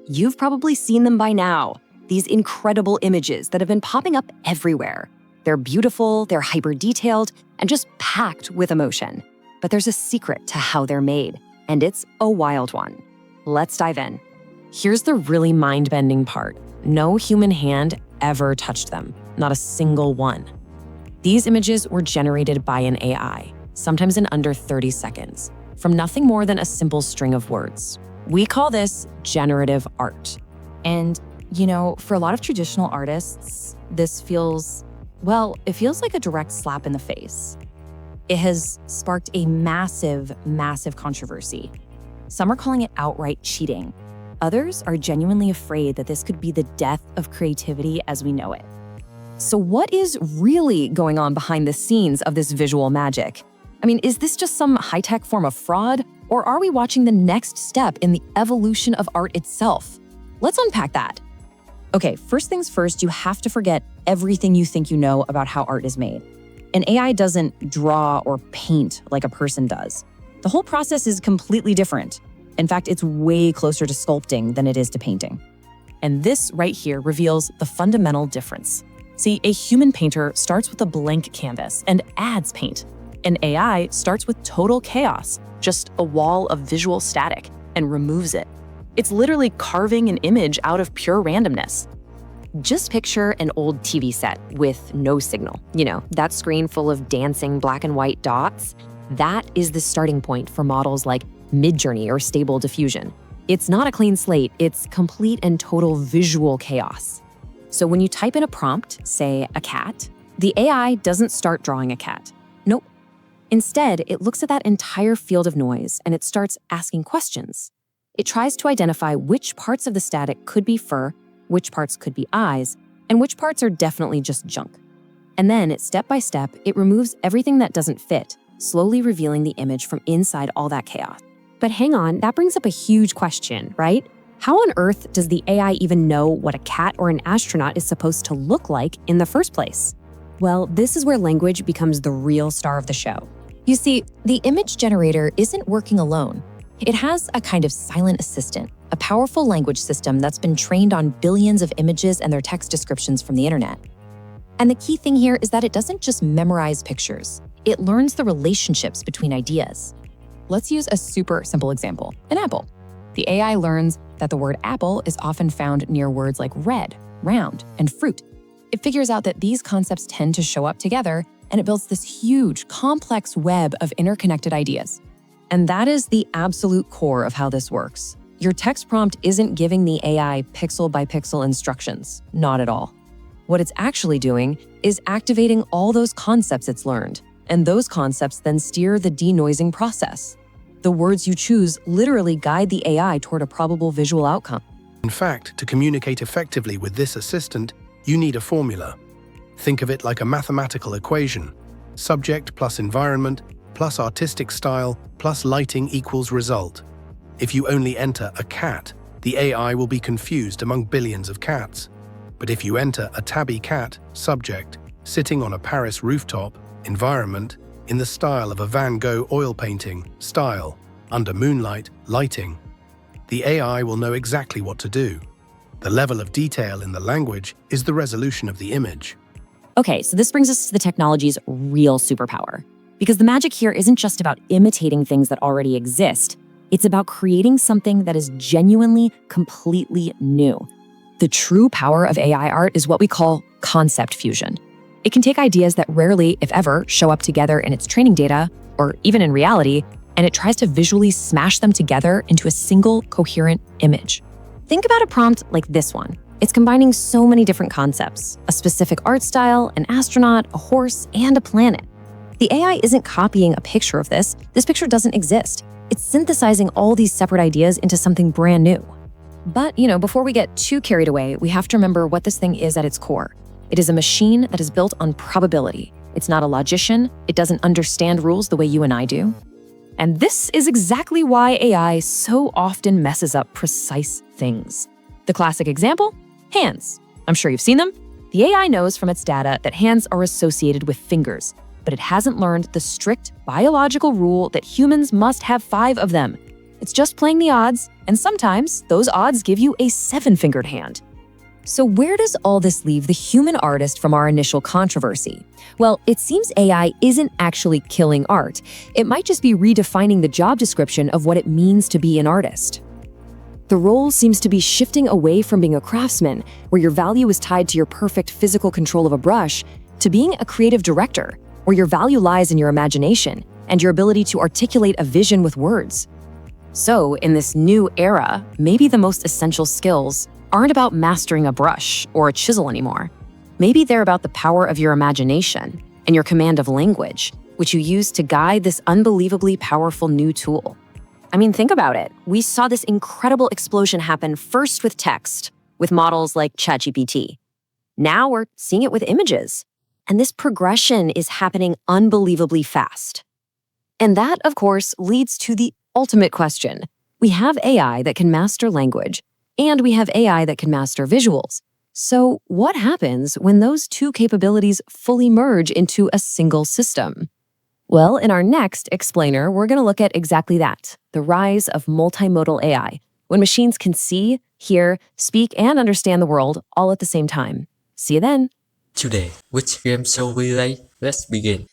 You've probably seen them by now, these incredible images that have been popping up everywhere. They're beautiful, they're hyper-detailed, and just packed with emotion. But there's a secret to how they're made, and it's a wild one. Let's dive in. Here's the really mind-bending part. No human hand ever touched them, not a single one. These images were generated by an AI, sometimes in under 30 seconds, from nothing more than a simple string of words. We call this generative art. And, for a lot of traditional artists, this feels like a direct slap in the face. It has sparked a massive, massive controversy. Some are calling it outright cheating. Others are genuinely afraid that this could be the death of creativity as we know it. So what is really going on behind the scenes of this visual magic? Is this just some high-tech form of fraud, or are we watching the next step in the evolution of art itself? Let's unpack that. Okay, first things first, you have to forget everything you think you know about how art is made. An AI doesn't draw or paint like a person does. The whole process is completely different. In fact, it's way closer to sculpting than it is to painting. And this right here reveals the fundamental difference. See, a human painter starts with a blank canvas and adds paint. An AI starts with total chaos, just a wall of visual static, and removes it. It's literally carving an image out of pure randomness. Just picture an old TV set with no signal. That screen full of dancing black and white dots. That is the starting point for models like Midjourney or Stable Diffusion. It's not a clean slate, it's complete and total visual chaos. So when you type in a prompt, say a cat, the AI doesn't start drawing a cat. Nope. Instead, it looks at that entire field of noise and it starts asking questions. It tries to identify which parts of the static could be fur, which parts could be eyes, and which parts are definitely just junk. And then, step by step, it removes everything that doesn't fit, slowly revealing the image from inside all that chaos. But hang on, that brings up a huge question, right? How on earth does the AI even know what a cat or an astronaut is supposed to look like in the first place? Well, this is where language becomes the real star of the show. You see, the image generator isn't working alone. It has a kind of silent assistant, a powerful language system that's been trained on billions of images and their text descriptions from the internet. And the key thing here is that it doesn't just memorize pictures. It learns the relationships between ideas. Let's use a super simple example, an apple. The AI learns that the word apple is often found near words like red, round, and fruit. It figures out that these concepts tend to show up together, and it builds this huge, complex web of interconnected ideas. And that is the absolute core of how this works. Your text prompt isn't giving the AI pixel by pixel instructions, not at all. What it's actually doing is activating all those concepts it's learned, and those concepts then steer the denoising process. The words you choose literally guide the AI toward a probable visual outcome. In fact, to communicate effectively with this assistant, you need a formula. Think of it like a mathematical equation. Subject plus environment plus artistic style plus lighting equals result. If you only enter a cat, the AI will be confused among billions of cats. But if you enter a tabby cat, subject, sitting on a Paris rooftop, environment, in the style of a Van Gogh oil painting, style, under moonlight, lighting, the AI will know exactly what to do. The level of detail in the language is the resolution of the image. Okay, so this brings us to the technology's real superpower. Because the magic here isn't just about imitating things that already exist. It's about creating something that is genuinely, completely new. The true power of AI art is what we call concept fusion. It can take ideas that rarely, if ever, show up together in its training data, or even in reality, and it tries to visually smash them together into a single, coherent image. Think about a prompt like this one. It's combining so many different concepts: a specific art style, an astronaut, a horse, and a planet. The AI isn't copying a picture of this. This picture doesn't exist. It's synthesizing all these separate ideas into something brand new. But, before we get too carried away, we have to remember what this thing is at its core. It is a machine that is built on probability. It's not a logician. It doesn't understand rules the way you and I do. And this is exactly why AI so often messes up precise things. The classic example? Hands. I'm sure you've seen them. The AI knows from its data that hands are associated with fingers, but it hasn't learned the strict biological rule that humans must have 5 of them. It's just playing the odds, and sometimes those odds give you a 7-fingered hand. So where does all this leave the human artist from our initial controversy? Well, it seems AI isn't actually killing art. It might just be redefining the job description of what it means to be an artist. The role seems to be shifting away from being a craftsman, where your value is tied to your perfect physical control of a brush, to being a creative director, where your value lies in your imagination and your ability to articulate a vision with words. So, in this new era, maybe the most essential skills aren't about mastering a brush or a chisel anymore. Maybe they're about the power of your imagination and your command of language, which you use to guide this unbelievably powerful new tool. I mean, think about it. We saw this incredible explosion happen first with text, with models like ChatGPT. Now we're seeing it with images. And this progression is happening unbelievably fast. And that, of course, leads to the ultimate question. We have AI that can master language, and we have AI that can master visuals. So what happens when those two capabilities fully merge into a single system? Well, in our next explainer, we're going to look at exactly that, the rise of multimodal AI, when machines can see, hear, speak, and understand the world all at the same time. See you then. Today, which game shall we play? Let's begin.